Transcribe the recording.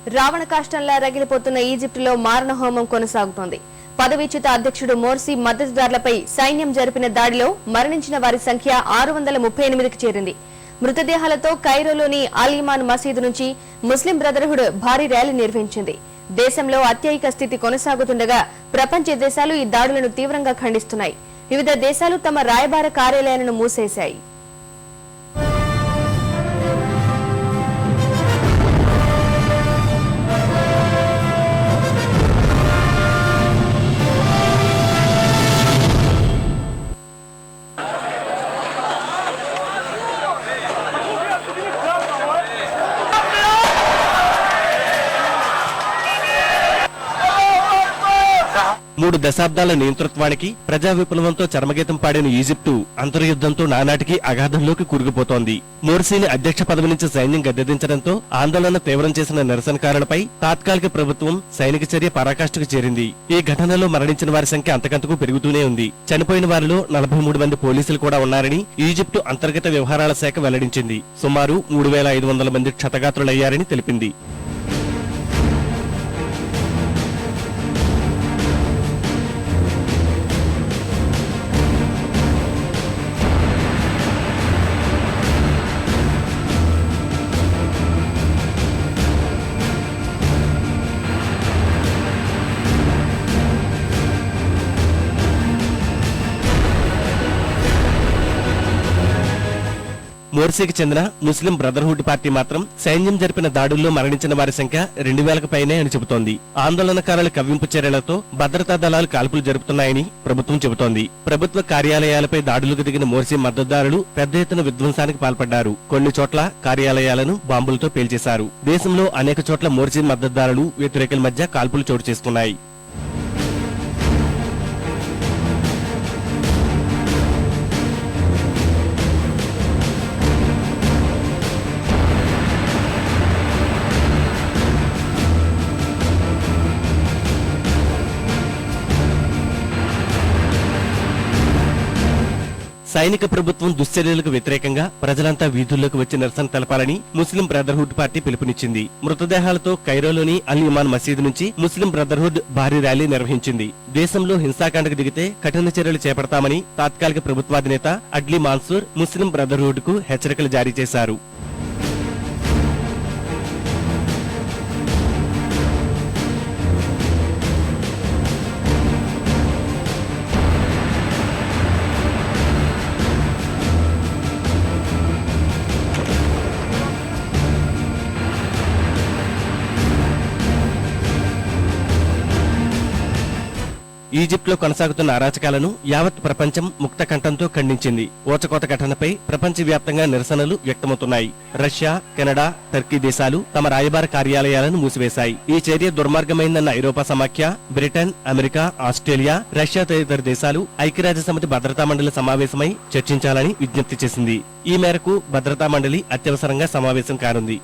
రావణ కాష్టంలా రగిలిపోతున్న ఈజిప్టులో మారణ హోమం కొనసాగుతోంది. పదవీచ్యుత అధ్యక్షుడు మోర్సీ మద్దతుదారులపై సైన్యం జరిపిన దాడిలో మరణించిన వారి సంఖ్య 638కి చేరింది. మృతదేహాలతో కైరోలోని అల్ ఇమాన్ మసీదు నుంచి ముస్లిం బ్రదర్హుడ్ భారీ ర్యాలీ నిర్వహించింది. దేశంలో అత్యయిక స్థితి కొనసాగుతుండగా ప్రపంచ దేశాలు ఈ దాడులను తీవ్రంగా ఖండిస్తున్నాయి. వివిధ దేశాలు తమ రాయబార కార్యాలయాలను మూసేశాయి. మూడు దశాబ్దాల నియంతృత్వానికి ప్రజా విప్లవంతో చరమగీతం పాడిన ఈజిప్టు అంతర్యుద్ధంతో నానాటికి అగాధంలోకి కూరుకుపోతోంది. మోర్సీని అధ్యక్ష పదవి నుంచి సైన్యం గద్దెదించడంతో ఆందోళన తీవ్రం చేసిన నిరసనకారులపై తాత్కాలిక ప్రభుత్వం సైనిక చర్య పరాకాష్ఠకు చేరింది. ఈ ఘటనలో మరణించిన వారి సంఖ్య అంతకంతకు పెరుగుతూనే ఉంది. చనిపోయిన వారిలో 43 మంది పోలీసులు కూడా ఉన్నారని ఈజిప్టు అంతర్గత వ్యవహారాల శాఖ వెల్లడించింది. సుమారు 3500 మంది క్షతగాత్రులయ్యారని తెలిపింది. మోర్సీకి చెందిన ముస్లిం బ్రదర్హుడ్ పార్టీ మాత్రం సైన్యం జరిపిన దాడుల్లో మరణించిన వారి సంఖ్య 2000కు పైనే అని చెబుతోంది. ఆందోళనకారుల కవ్వింపు చర్యలతో భద్రతా దళాలు కాల్పులు జరుపుతున్నాయని ప్రభుత్వం చెబుతోంది. ప్రభుత్వ కార్యాలయాలపై దాడులకు దిగిన మోర్సీ మద్దతుదారులు పెద్ద ఎత్తున విధ్వంసానికి పాల్పడ్డారు. కొన్ని చోట్ల కార్యాలయాలను బాంబులతో పేల్చేశారు. దేశంలో అనేక చోట్ల మోర్సీ మద్దతుదారులు వ్యతిరేకుల మధ్య కాల్పులు చోటు చేసుకున్నాయి. సైనిక ప్రభుత్వం దుశ్చర్యలకు వ్యతిరేకంగా ప్రజలంతా వీధుల్లోకి వచ్చి నిరసన తెలపాలని ముస్లిం బ్రదర్హుడ్ పార్టీ పిలుపునిచ్చింది. మృతదేహాలతో కైరోలోని అల్ ఇమాన్ మసీదు నుంచి ముస్లిం బ్రదర్హుడ్ భారీ ర్యాలీ నిర్వహించింది. దేశంలో హింసాకాండకు దిగితే కఠిన చర్యలు చేపడతామని తాత్కాలిక ప్రభుత్వాధినేత అడ్లీ మాన్సూర్ ముస్లిం బ్రదర్హుడ్ కు హెచ్చరికలు జారీ చేశారు. ఈజిప్ట్లో కొనసాగుతున్న అరాచకాలను యావత్ ప్రపంచం ముక్త కంఠంతో ఖండించింది. ఓచకోత ఘటనపై ప్రపంచవ్యాప్తంగా నిరసనలు వ్యక్తమవుతున్నాయి. రష్యా, కెనడా, టర్కీ దేశాలు తమ రాయబార కార్యాలయాలను మూసివేశాయి. ఈ చర్య దుర్మార్గమైందన్న ఐరోపా సమాఖ్య, బ్రిటన్, అమెరికా, ఆస్ట్రేలియా, రష్యా తదితర దేశాలు ఐక్యరాజ్యసమితి భద్రతా మండలి సమావేశమై చర్చించాలని విజ్ఞప్తి చేసింది. ఈ మేరకు భద్రతా మండలి అత్యవసరంగా సమావేశం కానుంది.